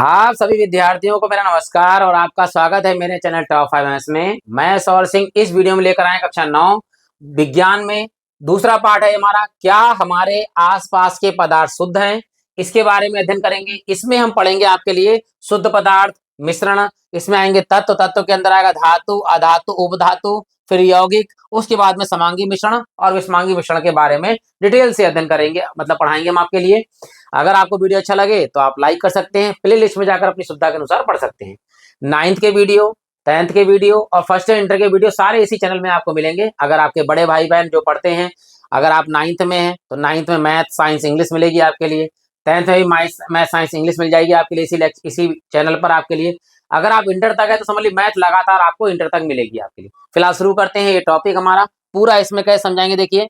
आप सभी विद्यार्थियों को मेरा नमस्कार और आपका स्वागत है मेरे चैनल टॉप 5 में। मैं सौर सिंह इस वीडियो में लेकर आए कक्षा 9 विज्ञान में दूसरा पार्ट है हमारा, क्या हमारे आसपास के पदार्थ शुद्ध हैं, इसके बारे में अध्ययन करेंगे। इसमें हम पढ़ेंगे आपके लिए शुद्ध पदार्थ, मिश्रण, इसमें आएंगे तत्व, तत्व के अंदर आएगा धातु, अधातु, उपधातु, फिर यौगिक, उसके बाद में समांगी मिश्रण और विषमांगी मिश्रण के बारे में डिटेल से अध्ययन करेंगे, मतलब पढ़ाएंगे हम आपके लिए। अगर आपको वीडियो अच्छा लगे तो आप लाइक कर सकते हैं, प्ले लिस्ट में जाकर अपनी सुविधा के अनुसार पढ़ सकते हैं। 9th के वीडियो, 10th के वीडियो और फर्स्ट इंटर के वीडियो सारे इसी चैनल में आपको मिलेंगे। अगर आपके बड़े भाई बहन जो पढ़ते हैं, अगर आप 9th में हैं तो 9th में मैथ, साइंस, इंग्लिश मिलेगी आपके लिए। 10th में भी मैथ, साइंस, इंग्लिश मिल जाएगी आपके लिए इसी चैनल पर आपके लिए। अगर आप इंटर तक है तो समझ लीजिए मैथ लगातार आपको इंटर तक मिलेगी आपके लिए। फिलहाल शुरू करते हैं। ये टॉपिक हमारा पूरा इसमें कैसे समझाएंगे, देखिए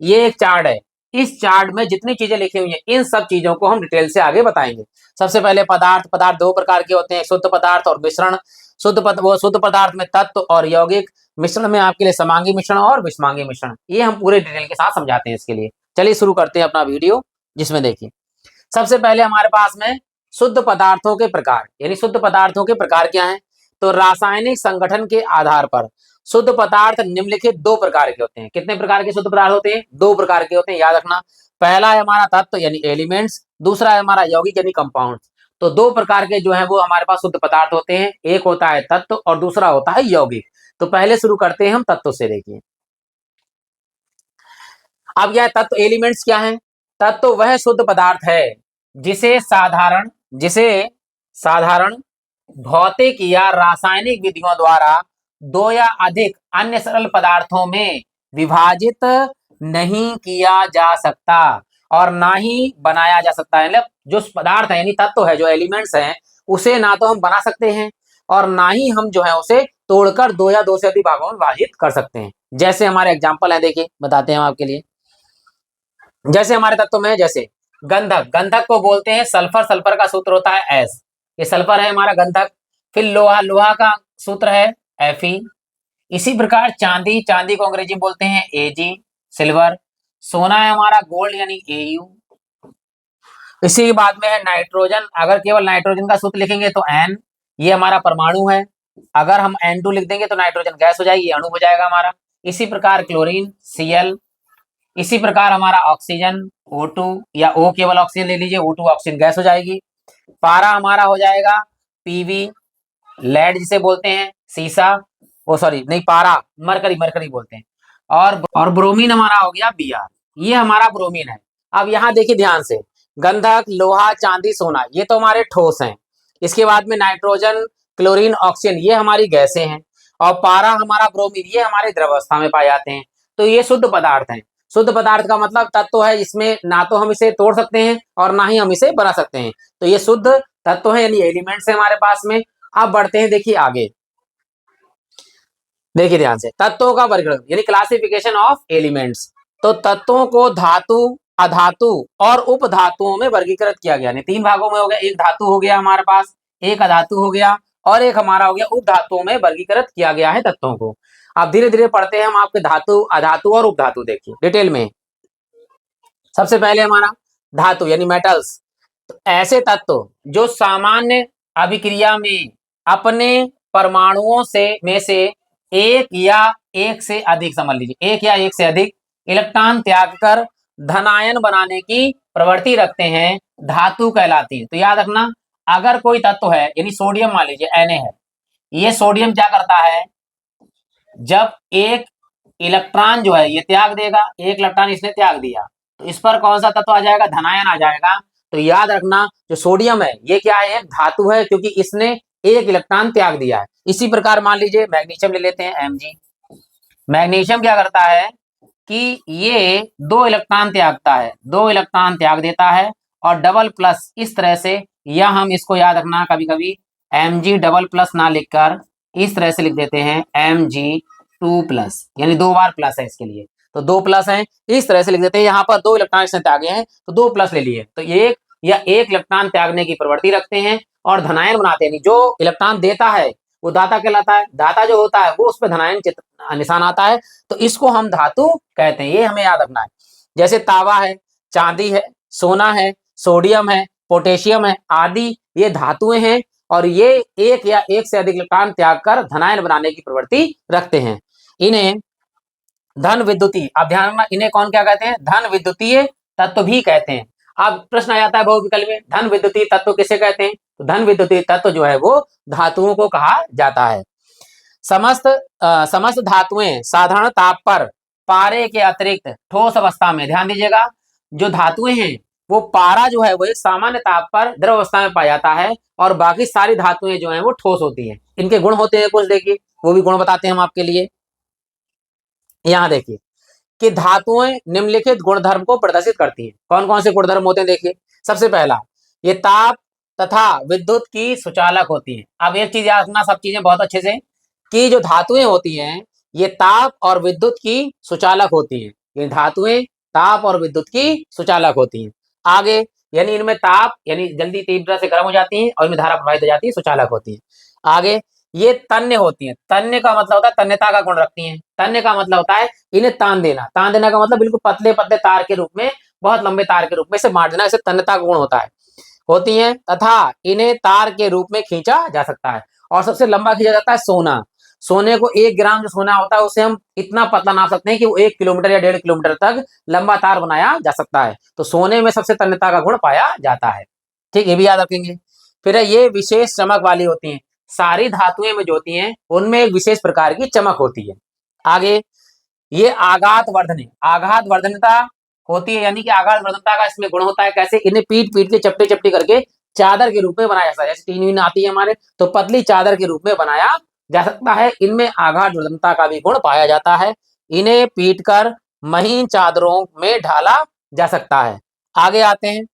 ये एक चार्ट है। इस चार्ट में जितनी चीजें लिखी हुई हैं इन सब चीजों को हम डिटेल से आगे बताएंगे। सबसे पहले पदार्थ, पदार्थ दो प्रकार के होते हैं, शुद्ध पदार्थ और मिश्रण। शुद्ध पदार्थ में तत्व और यौगिक, मिश्रण में आपके लिए समांगी मिश्रण और विषमांगी मिश्रण। ये हम पूरे डिटेल के साथ समझाते हैं इसके लिए। चलिए शुरू करते हैं अपना वीडियो, जिसमें देखिए सबसे पहले हमारे पास में शुद्ध पदार्थों के प्रकार, यानी शुद्ध पदार्थों के प्रकार क्या हैं। तो रासायनिक संगठन के आधार पर शुद्ध पदार्थ निम्नलिखित दो प्रकार के होते हैं। कितने प्रकार के शुद्ध पदार्थ होते हैं? दो प्रकार के होते हैं, याद रखना। पहला है हमारा तत्व यानी एलिमेंट्स, दूसरा है हमारा यौगिक यानी कंपाउंड्स। तो दो प्रकार के जो है वो हमारे पास शुद्ध पदार्थ होते हैं, एक होता है तत्व और दूसरा होता है यौगिक। तो पहले शुरू करते हैं हम तत्व से। देखिए अब यह तत्व एलिमेंट्स क्या है? तत्व वह शुद्ध पदार्थ है जिसे साधारण भौतिक या रासायनिक विधियों द्वारा दो या अधिक अन्य सरल पदार्थों में विभाजित नहीं किया जा सकता और ना ही बनाया जा सकता है। मतलब जो पदार्थ है यानी तत्व है, जो एलिमेंट्स हैं, उसे ना तो हम बना सकते हैं और ना ही हम जो है उसे तोड़कर दो या दो से अधिक भागों में विभाजित कर सकते हैं। जैसे हमारे एग्जाम्पल है, देखिए बताते हैं हम आपके लिए। जैसे हमारे तत्व में जैसे गंधक, गंधक को बोलते हैं सल्फर, सल्फर का सूत्र होता है एस, ये सल्फर है हमारा गंधक। फिर लोहा, लोहा का सूत्र है Fe। इसी प्रकार चांदी, चांदी को अंग्रेजी में बोलते हैं Ag, सिल्वर। सोना है हमारा गोल्ड यानी Au। इसी के बाद में है नाइट्रोजन, अगर केवल नाइट्रोजन का सूत्र लिखेंगे तो N, ये हमारा परमाणु है। अगर हम N2 लिख देंगे तो नाइट्रोजन गैस हो जाएगी, अणु हो जाएगा हमारा। इसी प्रकार क्लोरीन Cl। इसी प्रकार हमारा ऑक्सीजन O2, या O केवल ऑक्सीजन ले लीजिए, O2 ऑक्सीजन गैस हो जाएगी। पारा हमारा हो जाएगा Pv, लेड जिसे बोलते हैं सीसा, ओ सॉरी नहीं पारा, मरकरी, मरकरी बोलते हैं। और ब्रोमीन हमारा हो गया Br, ये हमारा ब्रोमीन है। अब यहाँ देखिए ध्यान से, गंधक, लोहा, चांदी, सोना ये तो हमारे ठोस हैं। इसके बाद में नाइट्रोजन, क्लोरीन, ऑक्सीजन ये हमारी गैसें हैं। और पारा हमारा ब्रोमीन ये हमारे द्रवस्था में पाए जाते हैं। तो ये शुद्ध पदार्थ हैं। शुद्ध पदार्थ का मतलब तत्व है, इसमें ना तो हम इसे तोड़ सकते हैं और ना ही हम इसे बना सकते हैं। तो ये शुद्ध तत्व है यानी एलिमेंट्स है हमारे पास में। अब बढ़ते हैं, देखिए आगे, देखिए ध्यान से, तत्वों का वर्गीकरण यानी क्लासिफिकेशन ऑफ एलिमेंट्स। तो तत्वों को धातु, अधातु और उपधातुओं में वर्गीकृत किया गया। तीन भागों में हो गया, एक धातु हो गया हमारे पास, एक अधातु हो गया और एक हमारा हो गया उपधातुओं में वर्गीकृत किया गया है तत्वों को। अब धीरे धीरे पढ़ते हैं हम आपके धातु, अधातु और उपधातु, देखिए डिटेल में। सबसे पहले हमारा धातु यानी मेटल्स। तो ऐसे तत्व जो सामान्य अभिक्रिया में अपने परमाणुओं से एक या एक से अधिक, समझ लीजिए एक या एक से अधिक इलेक्ट्रॉन त्याग कर धनायन बनाने की प्रवृत्ति रखते हैं, धातु कहलाती है। तो याद रखना, अगर कोई तत्व है यानी सोडियम, मान लीजिए Na है, ये सोडियम क्या करता है, जब एक इलेक्ट्रॉन जो है ये त्याग देगा, एक इलेक्ट्रॉन इसने त्याग दिया, तो इस पर कौन सा तत्व आ जाएगा, धनायन आ जाएगा। तो याद रखना जो सोडियम है ये क्या है, एक धातु है, क्योंकि इसने एक इलेक्ट्रॉन त्याग दिया है। इसी प्रकार मान लीजिए मैग्नीशियम ले लेते हैं Mg। मैग्नीशियम क्या करता है कि ये दो इलेक्ट्रॉन त्यागता है, दो इलेक्ट्रॉन त्याग देता है और डबल प्लस इस तरह से, या हम इसको याद रखना कभी कभी Mg डबल प्लस ना लिखकर इस तरह से लिख देते हैं Mg2+, यानी दो बार प्लस है इसके लिए, तो दो प्लस है, इस तरह से लिख देते हैं। यहाँ पर दो इलेक्ट्रॉन इसने त्यागे हैं तो दो प्लस ले लिए, तो एक या एक इलेक्ट्रॉन त्यागने की प्रवृत्ति रखते हैं और धनायन बनाते हैं। जो इलेक्ट्रॉन देता है वो दाता कहलाता है, दाता जो होता है वो उस पर धनायन निशान आता है, तो इसको हम धातु कहते हैं। ये हमें याद रखना है। जैसे तांबा है, चांदी है, सोना है, सोडियम है, पोटेशियम है आदि ये धातुएं हैं और ये एक या एक से अधिक इलेक्ट्रॉन त्याग कर धनायन बनाने की प्रवृत्ति रखते हैं। इन्हें धन विद्युतीय, अब ध्यान रखना, इन्हें कौन क्या कहते हैं? धन विद्युतीय तत्व भी कहते हैं। अब प्रश्न आ जाता है बहुविकल्प में, धन विद्युतीय तत्व किसे कहते हैं? तो धन विद्युतीय तत्व जो है वो धातुओं को कहा जाता है। समस्त धातुएं साधारण ताप पर पारे के अतिरिक्त ठोस अवस्था में, ध्यान दीजिएगा, जो धातुएं हैं वो पारा जो है वो एक सामान्य ताप पर द्रव अवस्था में पाया जाता है और बाकी सारी धातुएं जो हैं वो ठोस होती हैं। इनके गुण होते हैं कुछ, देखिए वो भी गुण बताते हैं हम आपके लिए। यहाँ देखिए कि धातुएं निम्नलिखित गुणधर्म को प्रदर्शित करती हैं। कौन कौन से गुणधर्म होते हैं? देखिए सबसे पहला, ये ताप तथा विद्युत की सुचालक होती है। अब एक चीज याद रखना, सब चीजें बहुत अच्छे से, कि जो धातुएं होती हैं ये ताप और विद्युत की सुचालक होती हैं। ये धातुएं ताप और विद्युत की सुचालक होती हैं। आगे, यानी इनमें ताप यानी जल्दी तीव्रता से गर्म हो जाती हैं और इनमें धारा प्रवाहित हो जाती है, सुचालक होती है। आगे, ये तन्य होती हैं। तन्य का मतलब होता है तन्यता का गुण रखती हैं। तन्य का मतलब होता है इन्हें तान देना। तान देना का मतलब बिल्कुल पतले पतले तार के रूप में, बहुत लंबे तार के रूप में से बांट देना, इसे तन्यता का गुण होता है, होती हैं। तथा इन्हें तार के रूप में खींचा जा सकता है। और सबसे लंबा खींचा जाता है सोना। सोने को 1 ग्राम जो सोना होता है उसे हम इतना पतला नाप सकते हैं कि वो 1 किलोमीटर या 1.5 किलोमीटर तक लंबा तार बनाया जा सकता है। तो सोने में सबसे तन्यता का गुण पाया जाता है। ठीक, ये भी याद रखेंगे। फिर ये विशेष चमक वाली होती हैं। सारी धातुएं में जो होती हैं उनमें एक विशेष प्रकार की चमक होती है। आगे, ये आघात वर्धन, आघात वर्धनता होती है, यानी कि आघात वर्धनता का इसमें गुण होता है। कैसे? इन्हें पीट पीट के चपटी चपटी करके चादर के रूप में बनाया जा सकता है। जैसे टीन वीन आती है हमारे, तो पतली चादर के रूप में बनाया जा सकता है। इनमें आघात वर्धनता का भी गुण पाया जाता है। इन्हें पीट कर महीन चादरों में ढाला जा सकता है। आगे आते हैं,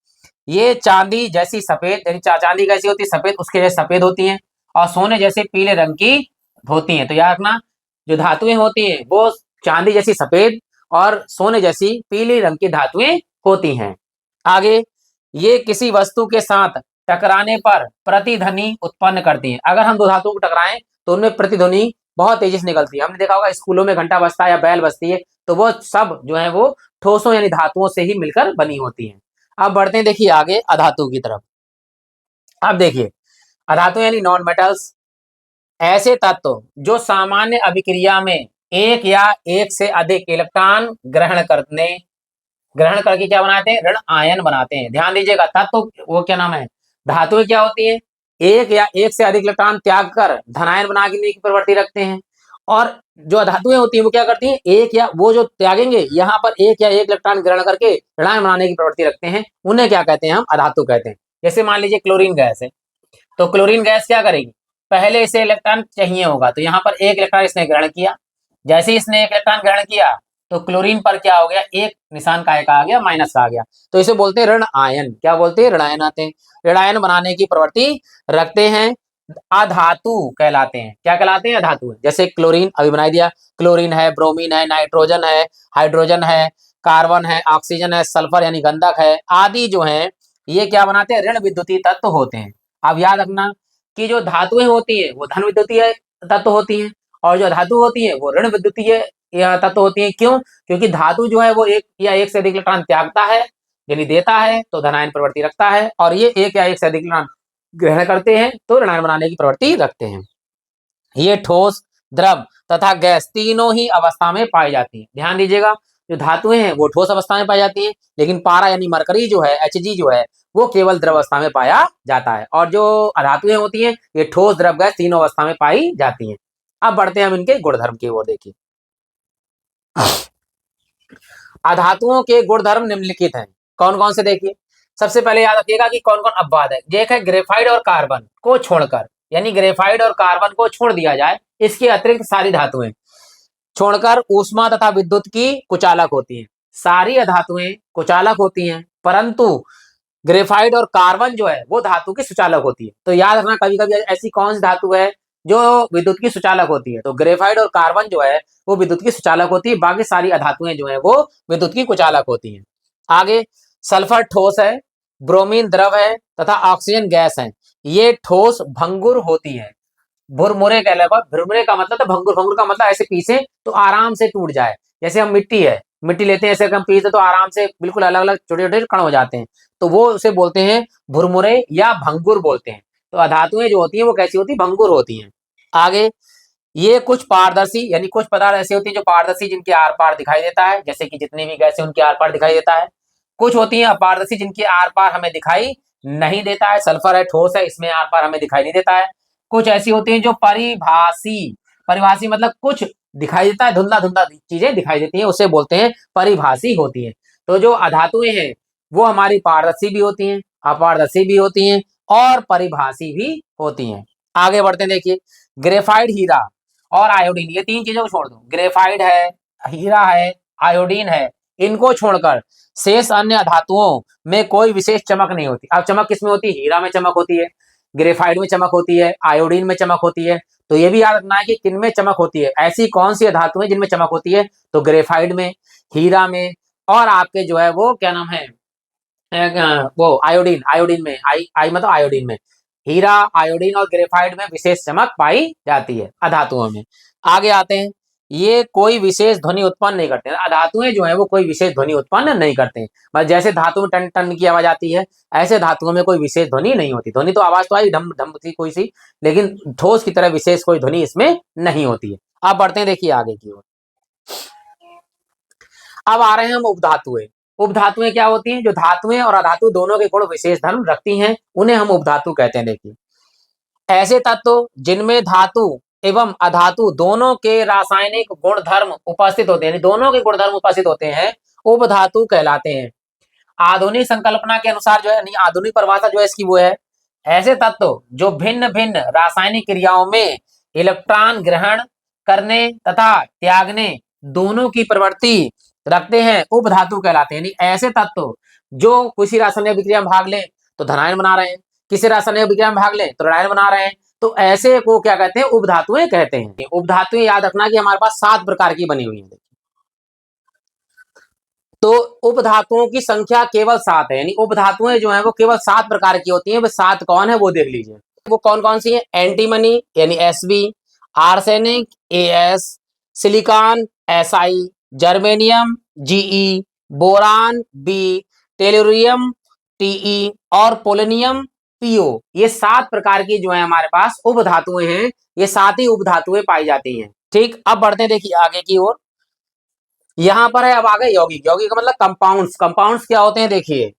ये चांदी जैसी सफेद, यानी चांदी कैसी होती है? सफेद, उसके जैसे सफेद होती हैं और सोने जैसे पीले रंग की होती हैं। तो याद रखना, जो धातुएं होती हैं वो चांदी जैसी सफेद और सोने जैसी पीली रंग की धातुएं होती हैं। आगे, ये किसी वस्तु के साथ टकराने पर प्रतिध्वनि उत्पन्न करती हैं। अगर हम दो धातुओं को टकराएं तो उनमें प्रतिध्वनि बहुत तेजी से निकलती है। हमने देखा होगा स्कूलों में घंटा बजता है या बैल बजती है, तो वो सब जो है वो ठोसों यानी धातुओं से ही मिलकर बनी होती हैं। अब बढ़ते हैं देखिए आगे अधातु की तरफ। अब देखिए, अधातु यानी नॉन मेटल्स, ऐसे तत्व जो सामान्य अभिक्रिया में एक या एक से अधिक इलेक्ट्रॉन ग्रहण करके क्या बनाते हैं? ऋण आयन बनाते हैं। ध्यान दीजिएगा, तत्व वो क्या नाम है? धातुएं क्या होती हैं? एक या एक से अधिक इलेक्ट्रॉन त्याग कर धनायन बनाने की प्रवृत्ति रखते हैं। और जो अधातुएं होती हैं वो क्या करती हैं? एक या वो जो त्यागेंगे यहाँ पर एक या एक इलेक्ट्रॉन ग्रहण करके ऋणायन बनाने की प्रवृत्ति रखते हैं, उन्हें क्या कहते हैं? हम अधातु कहते हैं। जैसे मान लीजिए क्लोरीन गैस है, तो क्लोरीन गैस क्या करेगी? पहले इसे इलेक्ट्रॉन चाहिए होगा, तो यहाँ पर एक इलेक्ट्रॉन इसने ग्रहण किया। जैसे ही इसने एक इलेक्ट्रॉन ग्रहण किया तो क्लोरीन पर क्या हो गया? एक निशान काय का आ गया? माइनस का आ गया। तो इसे बोलते हैं ऋण आयन। क्या बोलते हैं? ऋण आयन आते हैं। ऋण आयन बनाने की प्रवृत्ति रखते हैं, अधातु कहलाते हैं। क्या कहलाते हैं? अधातु। जैसे क्लोरीन अभी बना दिया, क्लोरीन है, ब्रोमीन है, नाइट्रोजन है, हाइड्रोजन है, कार्बन है, ऑक्सीजन है, सल्फर यानी गंधक है, आदि जो है ये क्या बनाते हैं? ऋण विद्युतीय तत्व होते हैं। अब याद रखना कि जो धातुएं होती है वो धन विद्युतीय तत्व होती हैं और जो धातु होती है वो ऋण विद्युतीय तत्व होती है। क्यों? क्योंकि धातु जो है वो एक या एक से अधिक इलेक्ट्रॉन त्यागता है, यानी देता है तो धनायन प्रवृत्ति रखता है, और ये एक या एक से अधिक इलेक्ट्रॉन ग्रहण करते हैं तो ऋणायन बनाने की प्रवृत्ति रखते हैं। ये ठोस, द्रव तथा गैस तीनों ही अवस्था में पाई जाती है। ध्यान दीजिएगा, जो धातुएं हैं वो ठोस अवस्था में पाई जाती हैं, लेकिन पारा यानी मरकरी जो है, Hg जो है, वो केवल द्रव अवस्था में पाया जाता है। और जो अधातुएं होती हैं ये ठोस, द्रव, गैस तीनों अवस्था में पाई जाती हैं। अब बढ़ते हैं हम इनके गुणधर्म की ओर। देखिए, अधातुओं के गुणधर्म निम्नलिखित हैं। कौन कौन से? देखिए, सबसे पहले याद रखिएगा कि कौन कौन अपवाद है। एक है ग्रेफाइट और कार्बन को छोड़कर, यानी ग्रेफाइट और कार्बन को छोड़ दिया जाए, इसके अतिरिक्त सारी धातुएं छोड़कर ऊष्मा तथा विद्युत की कुचालक होती हैं। सारी धातुएं कुचालक होती हैं, परंतु ग्रेफाइट और कार्बन जो है वो धातु की सुचालक होती है। तो याद रखना, कभी कभी ऐसी कौन सी धातु है जो विद्युत की सुचालक होती है? तो ग्रेफाइट और कार्बन जो है वो विद्युत की सुचालक होती है, बाकी सारी अधातुएं जो है वो विद्युत की कुचालक होती हैं। आगे, सल्फर ठोस है, ब्रोमीन द्रव है तथा ऑक्सीजन गैस है। ये ठोस भंगुर होती है। भुरमुरे के अलावा, भुरमुरे का मतलब तो भंगुर, भंगुर का मतलब ऐसे पीसे तो आराम से टूट जाए। जैसे हम मिट्टी है, मिट्टी लेते हैं ऐसे हम पीते तो आराम से बिल्कुल अलग अलग छोटे छोटे कण हो जाते हैं, तो वो उसे बोलते हैं भुरमुरे या भंगुर बोलते हैं। तो अधातुएं जो होती हैं वो कैसी होती है, भंगुर होती हैं। आगे, ये कुछ पारदर्शी यानी कुछ पदार्थ ऐसे होते हैं जो पारदर्शी जिनके आर पार दिखाई देता है, जैसे कि जितनी भी गैसें उनके आर पार दिखाई देता है। कुछ होती हैं अपारदर्शी जिनके आर पार हमें दिखाई नहीं देता है, सल्फर है, ठोस है, इसमें आर पार हमें दिखाई नहीं देता है। कुछ ऐसी होती हैं जो परिभाषी, परिभाषी मतलब कुछ दिखाई देता है, धुंधला धुंधला चीजें दिखाई देती हैं, उसे बोलते हैं परिभाषी होती हैं। तो जो अधातुएं हैं वो हमारी पारदर्शी भी होती हैं, अपारदर्शी भी होती हैं और परिभाषी भी होती हैं। आगे बढ़ते हैं, देखिए ग्रेफाइट, हीरा और आयोडीन, ये तीन चीजों को छोड़ दो, ग्रेफाइट है, हीरा है, आयोडीन है, इनको छोड़कर शेष अन्य धातुओं में कोई विशेष चमक नहीं होती। अब चमक किसमें होती है, हीरा में चमक होती है, ग्रेफाइट में चमक होती है, आयोडीन में चमक होती है। तो ये भी याद रखना है कि किन में चमक होती है, ऐसी कौन सी धातुएं जिनमें चमक होती है, तो ग्रेफाइट में, हीरा में, और आपके जो है वो क्या नाम है, वो आयोडीन, आयोडीन में, आई मतलब आयोडीन में, हीरा, आयोडीन और ग्रेफाइट में विशेष चमक पाई जाती है अधातुओं में। आगे आते हैं, ये कोई विशेष ध्वनि उत्पन्न नहीं करते हैं, अधातुएं जो है वो कोई विशेष ध्वनि उत्पन्न नहीं करते हैं। मतलब जैसे धातु में टन टन की आवाज आती है, ऐसे धातुओं में कोई विशेष ध्वनि नहीं होती। ध्वनि तो आवाज तो आई ढम ढम की कोई सी, लेकिन ठोस की तरह विशेष कोई ध्वनि इसमें नहीं होती है। अब बढ़ते हैं, देखिए आगे की ओर। अब आ रहे हैं हम उपधातुएं। उपधातुएं क्या होती हैं, जो धातुएं और अधातु दोनों के गुण विशेष धर्म रखती हैं, उन्हें हम उपधातु कहते हैं। देखिए, ऐसे तत्व जिनमें धातु एवं अधातु दोनों के रासायनिक गुणधर्म उपस्थित होते हैं, दोनों के गुणधर्म उपस्थित होते हैं, उपधातु कहलाते हैं। आधुनिक संकल्पना के अनुसार जो है, नहीं आधुनिक परिभाषा जो है इसकी वो है, ऐसे तत्व जो भिन्न भिन्न रासायनिक क्रियाओं में इलेक्ट्रॉन ग्रहण करने तथा त्यागने दोनों की प्रवृत्ति रखते हैं, उपधातु कहलाते हैं। यानी ऐसे तत्व जो किसी रासायनिक विक्रिया में भाग लें तो धनायन बना रहे हैं, किसी रासायनिक विक्रिया में भाग लें तो ऋणायन बना रहे हैं, तो ऐसे को क्या कहते हैं, उपधातुएं कहते हैं। उपधातुएं याद रखना कि हमारे पास 7 प्रकार की बनी हुई है। तो उपधातुओं की संख्या केवल 7 है, यानी उपधातुएं जो है वो केवल 7 प्रकार की होती हैं। वो 7 कौन है वो देख लीजिए, वो कौन कौन सी है, एंटीमनी यानी Sb, arsenic As, silicon Si, germanium Ge, boron B, tellurium Te और पोलोनियम Po, ये 7 प्रकार की जो है हमारे पास उपधातुएं हैं। ये 7 ही उपधातुएं पाई जाती हैं। ठीक, अब बढ़ते हैं, देखिए आगे की ओर। यहां पर है अब आगे यौगिक। यौगिक का मतलब कंपाउंड्स। कंपाउंड्स क्या होते हैं, देखिए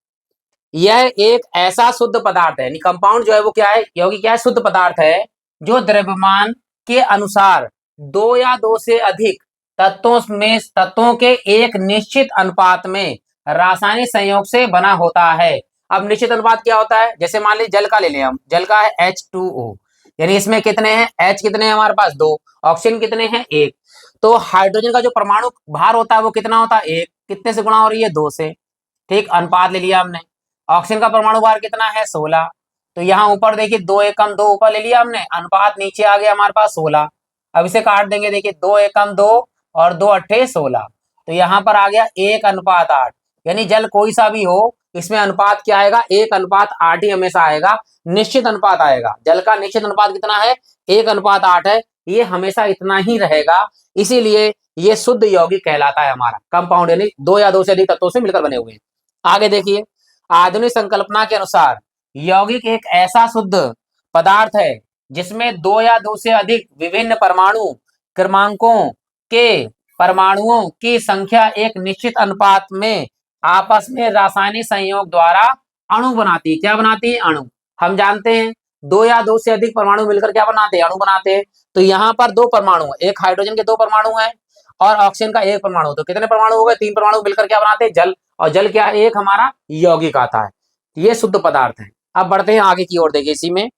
यह एक ऐसा शुद्ध पदार्थ है, कंपाउंड जो है वो क्या है, यौगिक क्या है, शुद्ध पदार्थ है जो द्रव्यमान के अनुसार 2 या 2 से अधिक तत्वों के एक निश्चित अनुपात में रासायनिक संयोग से बना होता है। अब निश्चित अनुपात क्या होता है, जैसे मान लीजिए जल का ले लें हम, जल का है H2O, यानी इसमें कितने हैं, H कितने हैं हमारे पास 2, ऑक्सीजन कितने हैं 1, तो हाइड्रोजन का जो परमाणु भार होता है वो कितना होता है 1, कितने से गुणा हो रही है 2 से। ठीक, अनुपात ले लिया हमने। ऑक्सीजन का परमाणु भार कितना है 16, तो यहाँ ऊपर देखिए 2 एकम 2 ऊपर ले लिया हमने, अनुपात नीचे आ गया हमारे पास 16। अब इसे काट देंगे, देखिए 2 एकम 2 और 2 अट्ठे 16, तो यहाँ पर आ गया 1:8। यानी जल कोई सा भी हो, इसमें अनुपात क्या आएगा, 1:8 ही हमेशा आएगा, निश्चित अनुपात आएगा। जल का निश्चित अनुपात कितना है, 1:8 है, ये हमेशा इतना ही रहेगा। इसीलिए ये शुद्ध यौगिक कहलाता है हमारा कंपाउंड, यानी 2 या 2 से अधिक तत्वों से मिलकर बने हुए हैं। आगे देखिए, आधुनिक संकल्पना के अनुसार यौगिक एक ऐसा शुद्ध पदार्थ है जिसमें 2 या 2 से अधिक विभिन्न परमाणु क्रमांकों के परमाणुओं की संख्या एक निश्चित अनुपात में आपस में रासायनिक संयोग द्वारा अणु बनाती है। क्या बनाती है, अणु। हम जानते हैं 2 या 2 से अधिक परमाणु मिलकर क्या बनाते हैं, अणु बनाते हैं। तो यहाँ पर 2 परमाणु, एक हाइड्रोजन के 2 परमाणु हैं और ऑक्सीजन का 1 परमाणु, तो कितने परमाणु हो गए, 3 परमाणु मिलकर क्या बनाते हैं, जल। और जल क्या है, एक हमारा यौगिक आता है। ये शुद्ध पदार्थ है। अब बढ़ते हैं आगे की ओर, देखिए इसी में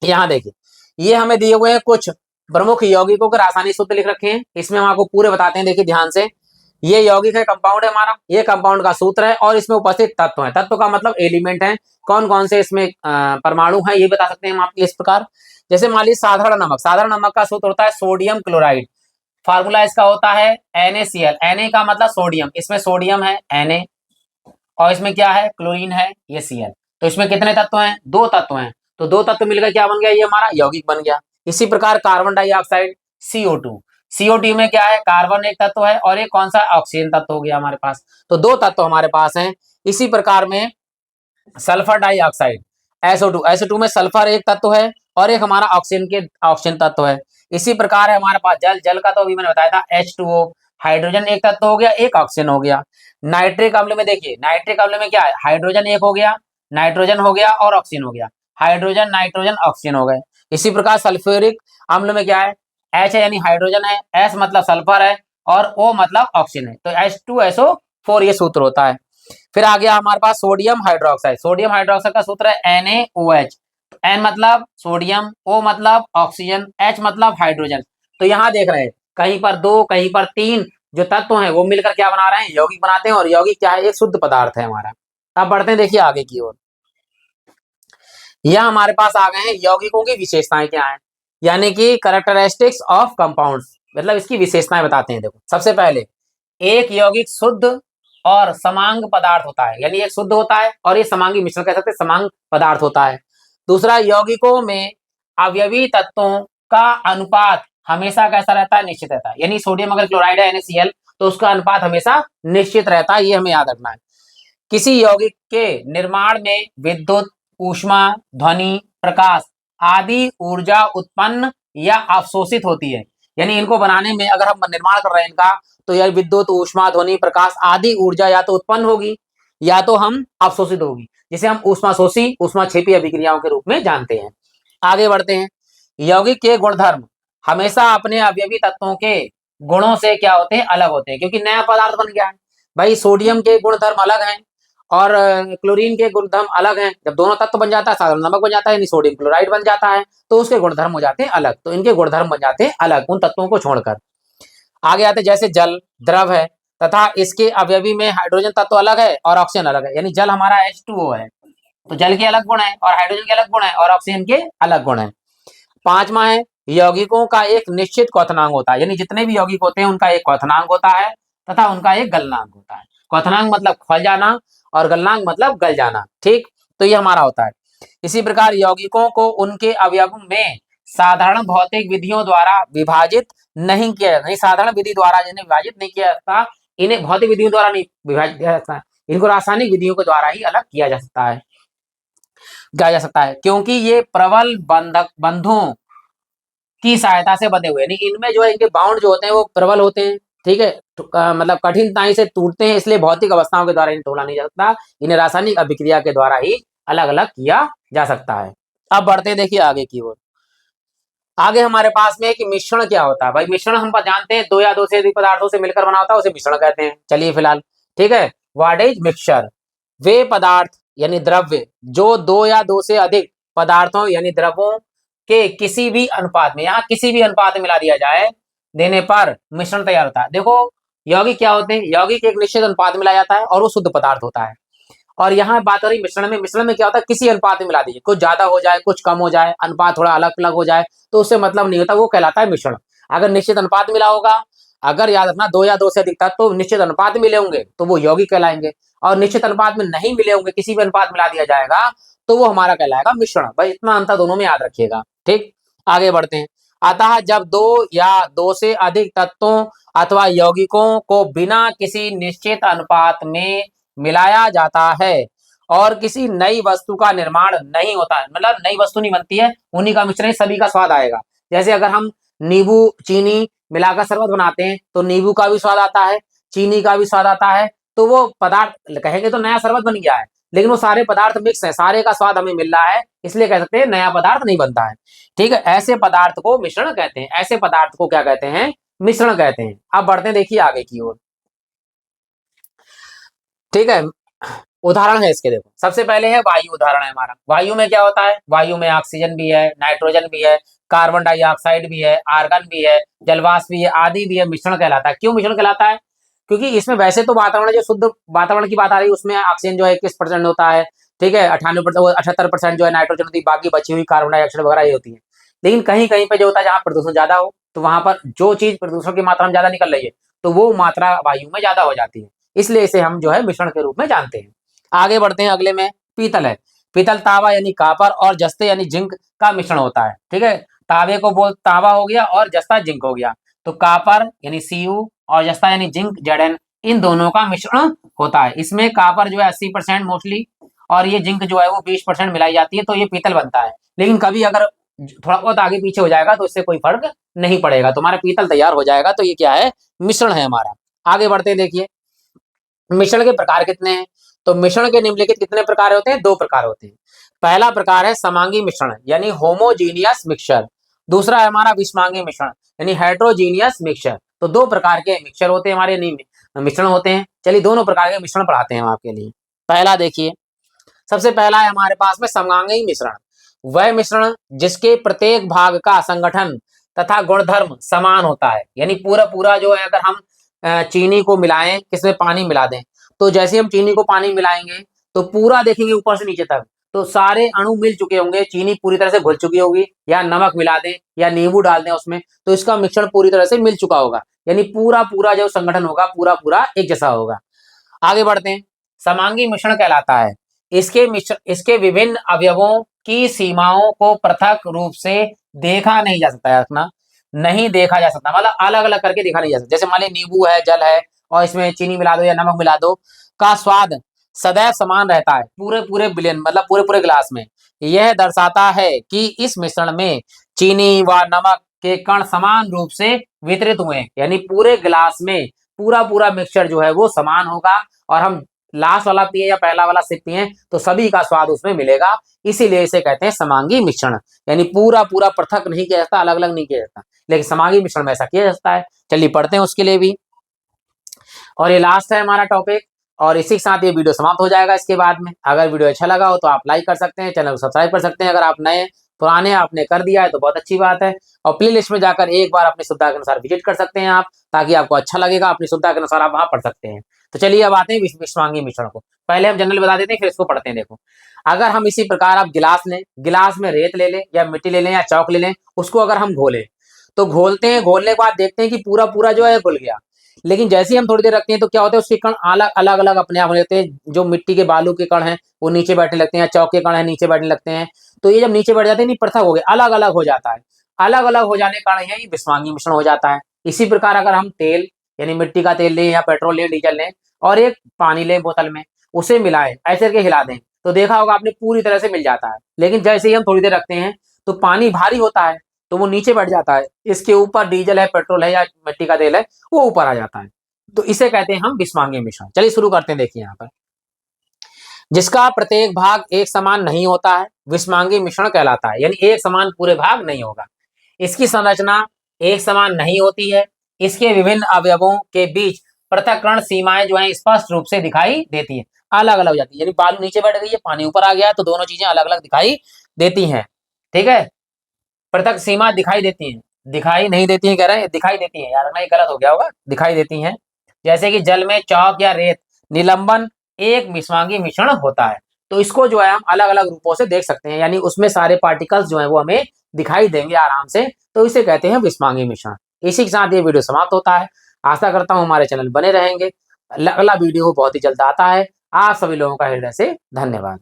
यहाँ देखिए ये हमें दिए हुए हैं कुछ प्रमुख यौगिकों के रासायनिक सूत्र लिख रखे हैं, इसमें हम आपको पूरे बताते हैं। देखिए ध्यान से, ये यौगिक है, कंपाउंड है हमारा, ये कंपाउंड का सूत्र है और इसमें उपस्थित तत्व है। तत्व का मतलब एलिमेंट है, कौन कौन से इसमें परमाणु है ये बता सकते हैं हम आपको इस प्रकार। जैसे मान लीजिए साधारण नमक, साधारण नमक का सूत्र होता है सोडियम क्लोराइड, फार्मूला इसका होता है NaCl। Na का मतलब सोडियम, इसमें सोडियम है Na और इसमें क्या है, क्लोरीन है, ये Cl। तो इसमें कितने तत्व हैं, 2 तत्व हैं, तो 2 तत्व मिलकर क्या बन गया, ये हमारा यौगिक बन गया। इसी प्रकार कार्बन डाइऑक्साइड CO2, CO2 में क्या है, कार्बन एक तत्व है और एक कौन सा, ऑक्सीजन तत्व हो गया हमारे पास। तो दो तत्व हमारे पास हैं। इसी प्रकार में सल्फर डाइऑक्साइड, SO2 में सल्फर एक तत्व है और एक हमारा ऑक्सीजन तत्व है। इसी प्रकार है हमारे पास जल का तो अभी मैंने बताया था H2O, हाइड्रोजन एक तत्व हो गया, एक ऑक्सीजन हो गया। नाइट्रिक अम्ल में देखिए, नाइट्रिक अम्ल में क्या है, हाइड्रोजन एक हो गया, नाइट्रोजन हो गया और ऑक्सीजन हो गया, हाइड्रोजन नाइट्रोजन ऑक्सीजन हो गए। इसी प्रकार सल्फ्यूरिक अम्ल में क्या है, H है यानी हाइड्रोजन है, S मतलब सल्फर है और O मतलब ऑक्सीजन है, तो H2SO4 ये सूत्र होता है। फिर आ गया हमारे पास सोडियम हाइड्रोक्साइड। सोडियम हाइड्रोक्साइड का सूत्र है NaOH। N मतलब सोडियम, O मतलब ऑक्सीजन, H मतलब हाइड्रोजन। तो यहाँ देख रहे हैं कहीं पर दो कहीं पर तीन जो तत्व हैं वो मिलकर क्या बना रहे हैं, यौगिक बनाते हैं। और यौगिक क्या है, एक शुद्ध पदार्थ है हमारा। अब बढ़ते हैं देखिए आगे की ओर। यह हमारे पास आ गए हैं यौगिकों की विशेषताएं क्या है, यानी कि कैरेक्टरिस्टिक्स ऑफ कंपाउंड्स, मतलब इसकी विशेषताएं बताते हैं। देखो सबसे पहले, एक यौगिक शुद्ध और समांग पदार्थ होता है, यानी एक शुद्ध होता है और ये समांगी मिश्रण कह सकते हैं, समांग पदार्थ होता है। दूसरा, यौगिकों में अवयवी तत्वों का अनुपात हमेशा कैसा रहता है, निश्चित रहता है। यानी सोडियम अगर क्लोराइड है NaCl तो उसका अनुपात हमेशा निश्चित रहता है, ये हमें याद रखना है। किसी यौगिक के निर्माण में विद्युत, ऊष्मा, ध्वनि, प्रकाश आदि ऊर्जा उत्पन्न या अवशोषित होती है। यानी इनको बनाने में अगर हम निर्माण कर रहे हैं इनका, तो यह विद्युत, ऊष्मा, ध्वनि, प्रकाश आदि ऊर्जा या तो उत्पन्न होगी या तो हम अवशोषित होगी, जिसे हम ऊष्माशोषी, ऊष्माक्षेपी अभिक्रियाओं के रूप में जानते हैं। आगे बढ़ते हैं। यौगिक के गुणधर्म हमेशा अपने अवयवी तत्वों के गुणों से क्या होते हैं, अलग होते हैं, क्योंकि नया पदार्थ बन गया है। भाई सोडियम के गुणधर्म अलग हैं और क्लोरीन के गुणधर्म अलग हैं। जब दोनों तत्व बन जाता है, साधारण नमक बन जाता है यानी सोडियम क्लोराइड बन जाता है, तो उसके गुणधर्म हो जाते हैं अलग। तो इनके गुणधर्म बन जाते हैं अलग उन तत्वों को छोड़कर। आगे आते जैसे जल द्रव है तथा इसके अवयवी में हाइड्रोजन तत्व अलग है और ऑक्सीजन अलग है, यानी जल हमारा H2O है, तो जल के अलग गुण है और हाइड्रोजन के अलग गुण है और ऑक्सीजन के अलग गुण है। पांचवा है, यौगिकों का एक निश्चित क्वथनांक होता है, यानी जितने भी यौगिक होते हैं उनका एक क्वथनांक होता है तथा उनका एक गलनांक होता है। क्वथनांक मतलब खल जाना और गलनांक मतलब गल जाना, ठीक। तो ये हमारा होता है। इसी प्रकार यौगिकों को उनके अवयवों में साधारण भौतिक विधियों द्वारा विभाजित नहीं किया जाता, नहीं साधारण विधि द्वारा जिन्हें विभाजित नहीं किया जाता, इन्हें भौतिक विधियों द्वारा नहीं विभाजित किया जाता, इनको रासायनिक विधियों के द्वारा ही अलग किया जा सकता है, क्योंकि ये प्रबल बंधों की सहायता से बंधे हुए, यानी इनमें जो है इनके बाउंड जो होते हैं वो प्रबल होते हैं, ठीक है। मतलब कठिनताई से टूटते हैं, इसलिए भौतिक अवस्थाओं के द्वारा इन्हें तोड़ा नहीं जा सकता, इन्हें रासायनिक अभिक्रिया के द्वारा ही अलग अलग किया जा सकता है। अब बढ़ते हैं देखिए आगे की ओर। आगे हमारे पास में कि मिश्रण क्या होता है। भाई मिश्रण हम जानते हैं, दो या दो से अधिक पदार्थों से मिलकर बना होता है, उसे मिश्रण कहते हैं। चलिए फिलहाल, ठीक है। व्हाट इज मिक्सचर, वे पदार्थ यानी द्रव्य जो दो या दो से अधिक पदार्थों यानी द्रवों के किसी भी अनुपात में, यहाँ किसी भी अनुपात में मिला दिया जाए देने पर मिश्रण तैयार होता है। देखो यौगिक क्या होते हैं, यौगिक एक निश्चित अनुपात में मिलाया जाता है और वो शुद्ध पदार्थ होता है। और यहाँ बात हो रही मिश्रण में, मिश्रण में क्या होता है, किसी अनुपात में मिला दीजिए, कुछ ज्यादा हो जाए कुछ कम हो जाए, अनुपात थोड़ा अलग अलग हो जाए तो उससे मतलब नहीं होता, वो कहलाता है मिश्रण। अगर निश्चित अनुपात मिला होगा, अगर याद रखना दो या दो से अधिक तत्व तो निश्चित अनुपात मिले होंगे तो वो यौगिक कहलाएंगे, और निश्चित अनुपात में नहीं मिले होंगे, किसी भी अनुपात मिला दिया जाएगा तो वो हमारा कहलाएगा मिश्रण। भाई इतना अंतर दोनों में याद रखिएगा, ठीक। आगे बढ़ते हैं। अतः जब दो या दो से अधिक तत्वों अथवा यौगिकों को बिना किसी निश्चित अनुपात में मिलाया जाता है और किसी नई वस्तु का निर्माण नहीं होता है, मतलब नई वस्तु नहीं बनती है, उन्हीं का मिश्रण सभी का स्वाद आएगा। जैसे अगर हम नींबू चीनी मिलाकर शरबत बनाते हैं तो नींबू का भी स्वाद आता है, चीनी का भी स्वाद आता है, तो वो पदार्थ कहेंगे तो नया शरबत बन गया है, लेकिन वो सारे पदार्थ मिक्स है, सारे का स्वाद हमें मिल रहा है, इसलिए कह सकते हैं नया पदार्थ नहीं बनता है, ठीक है। ऐसे पदार्थ को मिश्रण कहते हैं, ऐसे पदार्थ को क्या कहते हैं, मिश्रण कहते हैं। अब बढ़ते हैं देखिए आगे की ओर, ठीक है। उदाहरण है इसके, देखो सबसे पहले है वायु। उदाहरण है हमारा, वायु में क्या होता है, वायु में ऑक्सीजन भी है, नाइट्रोजन भी है, कार्बन डाइऑक्साइड भी है, आर्गन भी है, जलवाष्प भी है, आदि भी है, मिश्रण कहलाता है। क्यों मिश्रण कहलाता है, क्योंकि इसमें वैसे तो वातावरण जो शुद्ध वातावरण की बात आ रही है उसमें ऑक्सीजन जो है 21% होता है, ठीक है। 98% 78% जो है नाइट्रोजन होती है, बाकी बची हुई कार्बन डाइऑक्साइड वगैरह ये होती है। लेकिन कहीं कहीं पे जो होता है जहाँ प्रदूषण ज्यादा हो, तो वहां पर जो चीज प्रदूषण की मात्रा में ज्यादा निकल रही है तो वो मात्रा वायु में ज्यादा हो जाती है, इसलिए इसे हम जो है मिश्रण के रूप में जानते हैं। आगे बढ़ते हैं, अगले में पीतल है। पीतल तांबा यानी कापर और जस्ते यानी जिंक का मिश्रण होता है, ठीक है। तांबे को बोल तांबा हो गया और जस्ता जिंक हो गया। तो कापर यानी Cu और जस्ता यानी जिंक Zn, इन दोनों का मिश्रण होता है। इसमें कापर जो है 80% मोस्टली और ये जिंक जो है वो 20% मिलाई जाती है, तो ये पीतल बनता है। लेकिन कभी अगर थोड़ा बहुत आगे पीछे हो जाएगा तो इससे कोई फर्क नहीं पड़ेगा, तो हमारा पीतल तैयार हो जाएगा। तो ये क्या है, मिश्रण है हमारा। आगे बढ़ते हैं, देखिए मिश्रण के प्रकार कितने हैं। तो मिश्रण के निम्नलिखित कितने प्रकार होते हैं, 2 प्रकार होते हैं। पहला प्रकार है समांगी मिश्रण यानी होमोजीनियस मिक्सचर। दूसरा है हमारा विषमांगी मिश्रण यानी हेट्रोजीनियस मिक्सचर। तो 2 प्रकार के मिक्सचर होते हैं हमारे, मिश्रण होते हैं। चलिए दोनों प्रकार के मिश्रण पढ़ाते हैं हम आपके लिए। पहला देखिए, सबसे पहला है हमारे पास में समांगी मिश्रण। वह मिश्रण जिसके प्रत्येक भाग का संगठन तथा गुणधर्म समान होता है। यानी पूरा पूरा जो है, अगर हम चीनी को मिलाएं, किसमें पानी मिला दें, तो जैसे हम चीनी को पानी मिलाएंगे तो पूरा देखेंगे ऊपर से नीचे तक तो सारे अणु मिल चुके होंगे, चीनी पूरी तरह से घुल चुकी होगी, या नमक मिला दें या नींबू डाल दें उसमें, तो इसका मिश्रण पूरी तरह से मिल चुका होगा। यानी पूरा पूरा जो संगठन होगा पूरा पूरा एक जैसा होगा। आगे बढ़ते हैं, समांगी मिश्रण कहलाता है इसके विभिन्न अवयवों की सीमाओं को पृथक रूप से देखा नहीं जा सकता है। रखना, नहीं देखा जा सकता, मतलब अलग अलग करके देखा नहीं जा सकता। जैसे मान लीजिए नींबू है, जल है, और इसमें चीनी मिला दो या नमक मिला दो, का स्वाद सदैव समान रहता है पूरे पूरे बिलियन, मतलब पूरे पूरे गिलास में। यह दर्शाता है कि इस मिश्रण में चीनी व नमक के कण समान रूप से वितरित हुए, यानी पूरे गिलास में पूरा पूरा मिक्सचर जो है वो समान होगा। और हम लास्ट वाला पिए या पहला वाला सिप पिए तो सभी का स्वाद उसमें मिलेगा। इसीलिए इसे कहते हैं समांगी मिश्रण, यानी पूरा पूरा पृथक नहीं किया जाता, अलग अलग नहीं किया जाता, लेकिन समांगी मिश्रण में ऐसा किया जाता है। चलिए पढ़ते हैं उसके लिए भी, और ये लास्ट है हमारा टॉपिक। और इसी के साथ ये वीडियो समाप्त हो जाएगा। इसके बाद में अगर वीडियो अच्छा लगा हो तो आप लाइक कर सकते हैं, चैनल को सब्सक्राइब कर सकते हैं। अगर आप नए पुराने आपने कर दिया है तो बहुत अच्छी बात है। और प्ले लिस्ट में जाकर एक बार अपनी सुविधा के अनुसार विजिट कर सकते हैं आप, ताकि आपको अच्छा लगेगा, अपनी सुविधा के अनुसार आप वहां पढ़ सकते हैं। तो चलिए अब आते हैं विषमांगी मिश्रण को। पहले हम जनरल बता देते हैं, फिर इसको पढ़ते हैं। देखो, अगर हम इसी प्रकार आप गिलास लें, गिलास में रेत ले लें या मिट्टी ले लें या चौक ले लें, उसको अगर हम घोलें तो घोलते हैं, घोलने के बाद देखते हैं कि पूरा पूरा जो है घुल गया। लेकिन जैसे ही हम थोड़ी देर रखते हैं तो क्या होता है, उसके कण अलग अलग अलग अपने आप हो जाते हैं। जो मिट्टी के बालू के कण हैं वो नीचे बैठने लगते हैं, चौक के कण है नीचे बैठने लगते हैं। तो ये जब नीचे बैठ जाते हैं, नहीं पृथक हो गए, अलग अलग हो जाता है। अलग अलग हो जाने के कारण यही विषमांगी मिश्रण हो जाता है। इसी प्रकार अगर हम तेल यानी मिट्टी का तेल लें या पेट्रोल लें, डीजल लें, और एक पानी लें बोतल में, उसे मिलाएं, ऐसे करके हिला दें, तो देखा होगा आपने पूरी तरह से मिल जाता है। लेकिन जैसे ही हम थोड़ी देर रखते हैं तो पानी भारी होता है तो वो नीचे बैठ जाता है, इसके ऊपर डीजल है, पेट्रोल है या मिट्टी का तेल है, वो ऊपर आ जाता है। तो इसे कहते हैं हम विषमांगी मिश्रण। चलिए शुरू करते हैं। देखिए यहाँ पर, जिसका प्रत्येक भाग एक समान नहीं होता है विषमांगी मिश्रण कहलाता है। यानी एक समान पूरे भाग नहीं होगा, इसकी संरचना एक समान नहीं होती है, इसके विभिन्न अवयवों के बीच पृथक्करण सीमाएं जो है स्पष्ट रूप से दिखाई देती है, अलग अलग हो जाती है। यानी बालू नीचे बैठ गई है, पानी ऊपर आ गया है, तो दोनों चीजें अलग अलग दिखाई देती हैं। ठीक है, पृथक सीमा दिखाई देती हैं, दिखाई नहीं देती हैं कह रहे हैं, दिखाई देती हैं यार, नहीं गलत हो गया होगा, दिखाई देती हैं। जैसे कि जल में चौक या रेत निलंबन एक विषमांगी मिश्रण होता है। तो इसको जो है हम अलग अलग रूपों से देख सकते हैं, यानी उसमें सारे पार्टिकल्स जो है वो हमें दिखाई देंगे आराम से, तो इसे कहते हैं विषमांगी मिश्रण। इसी के साथ ये वीडियो समाप्त होता है। आशा करता हूँ हमारे चैनल बने रहेंगे। अगला वीडियो बहुत ही जल्द आता है। आप सभी लोगों का हृदय से धन्यवाद।